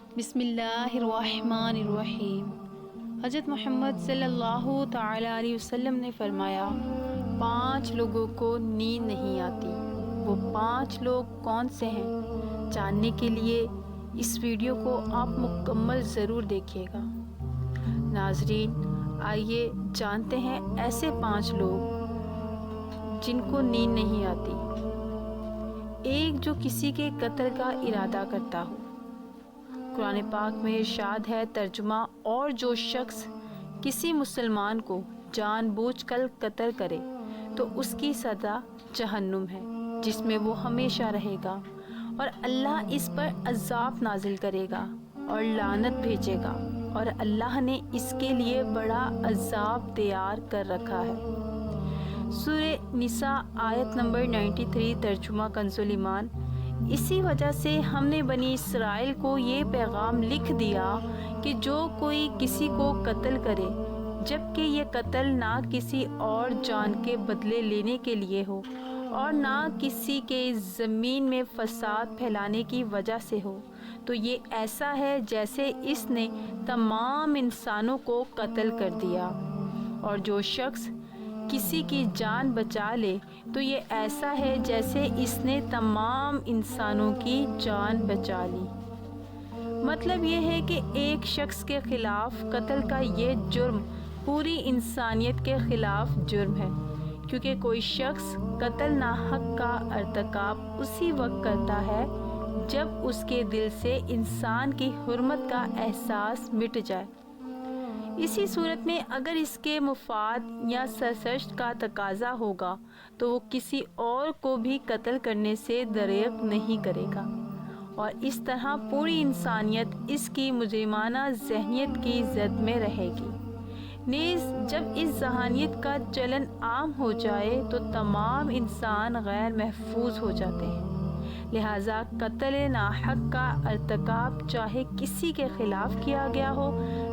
بسم اللہ الرحمن الرحیم۔ حضرت محمد صلی اللہ تعالی علیہ وسلم نے فرمایا 5 لوگوں کو نیند نہیں آتی۔ وہ 5 لوگ کون سے ہیں؟ جاننے کے لیے اس ویڈیو کو آپ مکمل ضرور دیکھیے گا۔ ناظرین، آئیے جانتے ہیں ایسے 5 لوگ جن کو نیند نہیں آتی۔ ایک، جو کسی کے قتل کا ارادہ کرتا ہو۔ قرآن پاک میں ارشاد ہے ترجمہ، اور جو شخص کسی مسلمان کو جان بوجھ کر قتل کرے تو اس کی سزا جہنم ہے، جس میں وہ ہمیشہ رہے گا، اور اللہ اس پر عذاب نازل کرے گا اور لعنت بھیجے گا، اور اللہ نے اس کے لیے بڑا عذاب تیار کر رکھا ہے۔ سورہ نساء آیت نمبر 93، ترجمہ کنز ایمان۔ اسی وجہ سے ہم نے بنی اسرائیل کو یہ پیغام لکھ دیا کہ جو کوئی کسی کو قتل کرے، جبکہ یہ قتل نہ کسی اور جان کے بدلے لینے کے لیے ہو اور نہ کسی کے زمین میں فساد پھیلانے کی وجہ سے ہو، تو یہ ایسا ہے جیسے اس نے تمام انسانوں کو قتل کر دیا۔ اور جو شخص کسی کی جان بچا لے تو یہ ایسا ہے جیسے اس نے تمام انسانوں کی جان بچا لی۔ مطلب یہ ہے کہ ایک شخص کے خلاف قتل کا یہ جرم پوری انسانیت کے خلاف جرم ہے، کیونکہ کوئی شخص قتل ناحق کا ارتکاب اسی وقت کرتا ہے جب اس کے دل سے انسان کی حرمت کا احساس مٹ جائے۔ اسی صورت میں اگر اس کے مفاد یا سرشت کا تقاضا ہوگا تو وہ کسی اور کو بھی قتل کرنے سے دریغ نہیں کرے گا، اور اس طرح پوری انسانیت اس کی مجرمانہ ذہنیت کی زد میں رہے گی۔ نیز جب اس ذہنیت کا چلن عام ہو جائے تو تمام انسان غیر محفوظ ہو جاتے ہیں۔ لہٰذا قتل ناحق کا ارتکاب چاہے کسی کے خلاف کیا گیا ہو،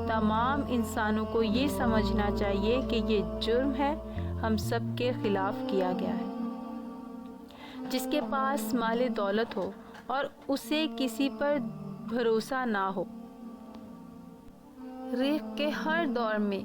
تمام انسانوں کو یہ سمجھنا چاہیے کہ یہ جرم ہے، ہم سب کے خلاف کیا گیا ہے۔ جس کے پاس مال دولت ہو اور اسے کسی پر بھروسہ نہ ہو، ریخت کے ہر دور میں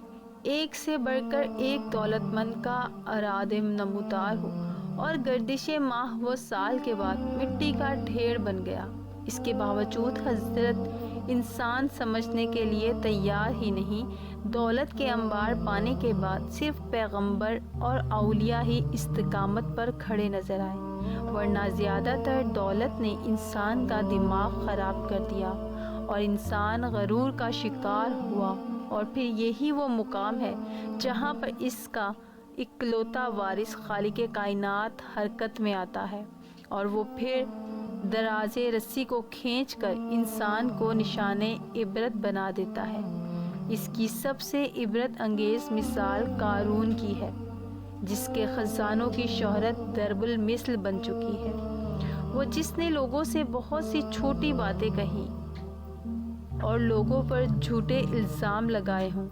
ایک سے بڑھ کر ایک دولت مند کا ارادم نمودار ہو، اور گردش ماہ و سال کے بعد مٹی کا ڈھیر بن گیا، اس کے باوجود حضرت انسان سمجھنے کے لیے تیار ہی نہیں، دولت کے انبار پانے کے بعد صرف پیغمبر اور اولیاء ہی استقامت پر کھڑے نظر آئے، ورنہ زیادہ تر دولت نے انسان کا دماغ خراب کر دیا اور انسان غرور کا شکار ہوا۔ اور پھر یہی وہ مقام ہے جہاں پر اس کا اکلوتا وارث خالق کائنات حرکت میں آتا ہے، اور وہ پھر دراز رسی کو کھینچ کر انسان کو نشان عبرت بنا دیتا ہے۔ اس کی سب سے عبرت انگیز مثال قارون کی ہے، جس کے خزانوں کی شہرت ضرب المثل بن چکی ہے، وہ جس نے لوگوں سے بہت سی چھوٹی باتیں کہیں اور لوگوں پر جھوٹے الزام لگائے ہوں۔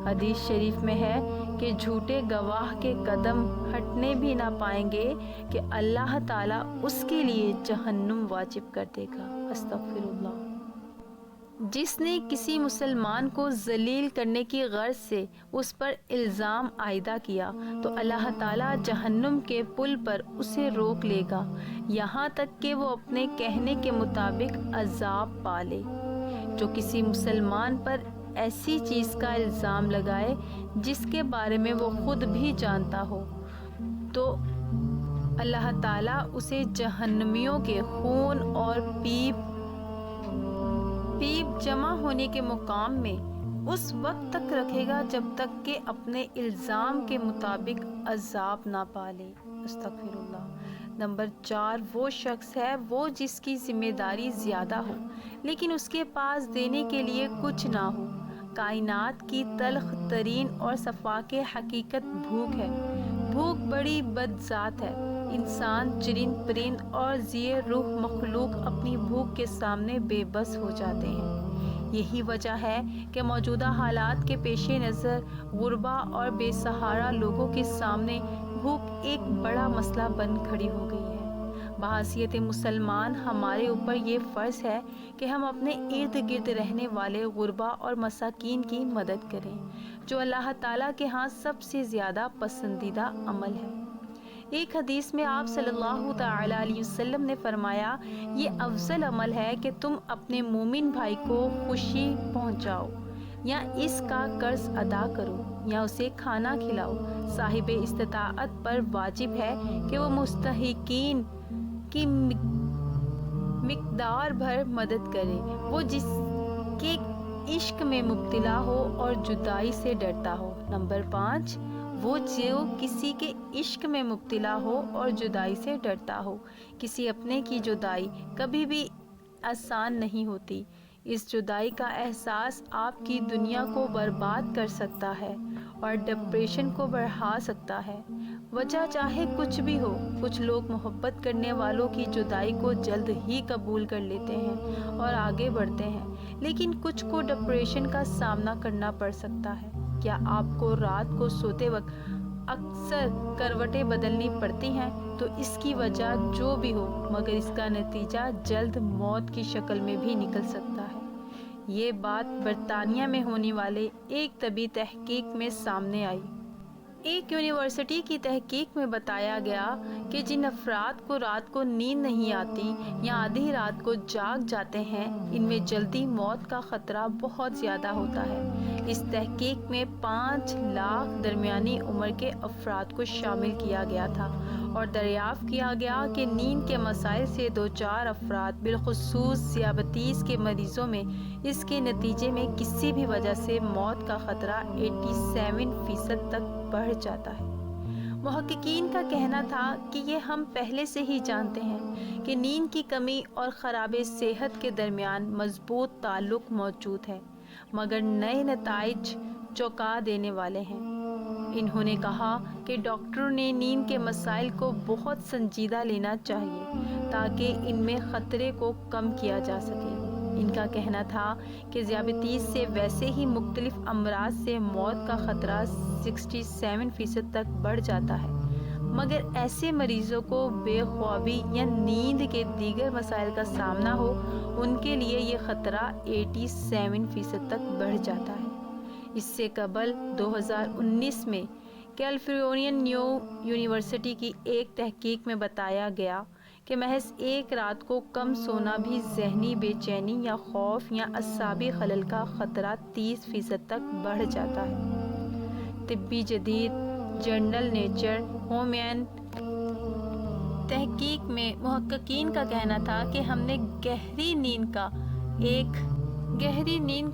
حدیث شریف میں ہے کہ جھوٹے گواہ کے قدم ہٹنے بھی نہ پائیں گے کہ اللہ تعالیٰ اس کے لیے جہنم واجب کر دے گا۔ استغفر اللہ۔ جس نے کسی مسلمان کو ذلیل کرنے کی غرض سے اس پر الزام عائدہ کیا تو اللہ تعالیٰ جہنم کے پل پر اسے روک لے گا، یہاں تک کہ وہ اپنے کہنے کے مطابق عذاب پالے۔ جو کسی مسلمان پر ایسی چیز کا الزام لگائے جس کے بارے میں وہ خود بھی جانتا ہو، تو اللہ تعالیٰ اسے جہنمیوں کے خون اور پیپ جمع ہونے کے مقام میں اس وقت تک رکھے گا جب تک کہ اپنے الزام کے مطابق عذاب نہ پالے۔ استغفر اللہ۔ نمبر 4 وہ شخص ہے وہ جس کی ذمہ داری زیادہ ہو لیکن اس کے پاس دینے کے لیے کچھ نہ ہو۔ کائنات کی تلخ ترین اور صفاق حقیقت بھوک ہے۔ بھوک بڑی بد ذات ہے۔ انسان، چرند پرند اور ذی روح مخلوق اپنی بھوک کے سامنے بے بس ہو جاتے ہیں۔ یہی وجہ ہے کہ موجودہ حالات کے پیش نظر غربا اور بے سہارا لوگوں کے سامنے بھوک ایک بڑا مسئلہ بن کھڑی ہو گئی ہے۔ بحیثیت مسلمان ہمارے اوپر یہ فرض ہے کہ ہم اپنے ارد گرد رہنے والے غربا اور مساکین کی مدد کریں، جو اللہ تعالیٰ کے ہاں سب سے زیادہ پسندیدہ عمل ہے۔ ایک حدیث میں آپ صلی اللہ تعالی علیہ وسلم نے فرمایا، یہ افضل عمل ہے کہ تم اپنے مومن بھائی کو خوشی پہنچاؤ، یا اس کا قرض ادا کرو، یا اسے کھانا کھلاؤ۔ صاحب استطاعت پر واجب ہے کہ وہ مستحقین کی مقدار بھر مدد کرے، وہ جس کے عشق میں مبتلا ہو اور جدائی سے ڈرتا ہو۔ نمبر 5، وہ جو کسی کے عشق میں مبتلا ہو اور جدائی سے ڈرتا ہو۔ کسی اپنے کی جدائی کبھی بھی آسان نہیں ہوتی۔ اس جدائی کا احساس آپ کی دنیا کو برباد کر سکتا ہے اور ڈپریشن کو بڑھا سکتا ہے۔ وجہ چاہے کچھ بھی ہو، کچھ لوگ محبت کرنے والوں کی جدائی کو جلد ہی قبول کر لیتے ہیں اور آگے بڑھتے ہیں، لیکن کچھ کو ڈپریشن کا سامنا کرنا پڑ سکتا ہے۔ کیا آپ کو رات کو سوتے وقت اکثر کروٹیں بدلنی پڑتی ہیں؟ تو اس کی وجہ جو بھی ہو، مگر اس کا نتیجہ جلد موت کی شکل میں بھی نکل سکتا ہے۔ یہ بات برطانیہ میں ہونے والے ایک طبی تحقیق میں سامنے آئی۔ ایک یونیورسٹی کی تحقیق میں بتایا گیا کہ جن افراد کو رات کو نیند نہیں آتی یا آدھی رات کو جاگ جاتے ہیں، ان میں جلدی موت کا خطرہ بہت زیادہ ہوتا ہے۔ اس تحقیق میں 5 لاکھ درمیانی عمر کے افراد کو شامل کیا گیا تھا اور دریافت کیا گیا کہ نیند کے مسائل سے دوچار افراد، بالخصوص ذیابیطس کے مریضوں میں، اس کے نتیجے میں کسی بھی وجہ سے موت کا خطرہ 87% تک بڑھ جاتا ہے۔ محققین کا کہنا تھا کہ یہ ہم پہلے سے ہی جانتے ہیں کہ نیند کی کمی اور خراب صحت کے درمیان مضبوط تعلق موجود ہے، مگر نئے نتائج چونکا دینے والے ہیں۔ انہوں نے کہا کہ ڈاکٹروں نے نیند کے مسائل کو بہت سنجیدہ لینا چاہیے تاکہ ان میں خطرے کو کم کیا جا سکے۔ ان کا کہنا تھا کہ ذیابیطس سے ویسے ہی مختلف امراض سے موت کا خطرہ 67% تک بڑھ جاتا ہے، مگر ایسے مریضوں کو بے خوابی یا نیند کے دیگر مسائل کا سامنا ہو، ان کے لیے یہ خطرہ 87% تک بڑھ جاتا ہے۔ اس سے قبل 2019 میں کیلیفورنیا نیو یونیورسٹی کی ایک تحقیق میں بتایا گیا کہ محض ایک رات کو کم سونا بھی ذہنی بے چینی یا خوف یا اعصابی خلل کا خطرہ 30% تک بڑھ جاتا ہے۔ طبی جدید جرنل نیچر ہومیون تحقیق میں محققین کا کہنا تھا کہ ہم نے گہری نیند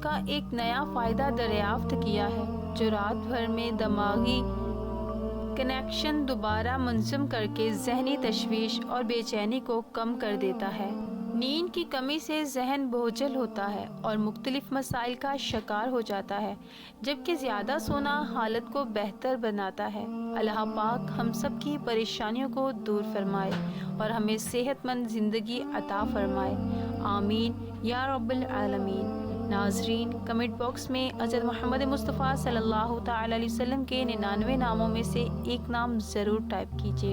کا ایک نیا فائدہ دریافت کیا ہے، جو رات بھر میں دماغی کنیکشن دوبارہ منظم کر کے ذہنی تشویش اور بے چینی کو کم کر دیتا ہے۔ نیند کی کمی سے ذہن بوجھل ہوتا ہے اور مختلف مسائل کا شکار ہو جاتا ہے، جبکہ زیادہ سونا حالت کو بہتر بناتا ہے۔ اللہ پاک ہم سب کی پریشانیوں کو دور فرمائے اور ہمیں صحت مند زندگی عطا فرمائے، آمین یا رب العالمین۔ ناظرین، کمنٹ باکس میں حضرت محمد مصطفیٰ صلی اللہ تعالی علیہ وسلم کے 99 ناموں میں سے ایک نام ضرور ٹائپ کیجیے۔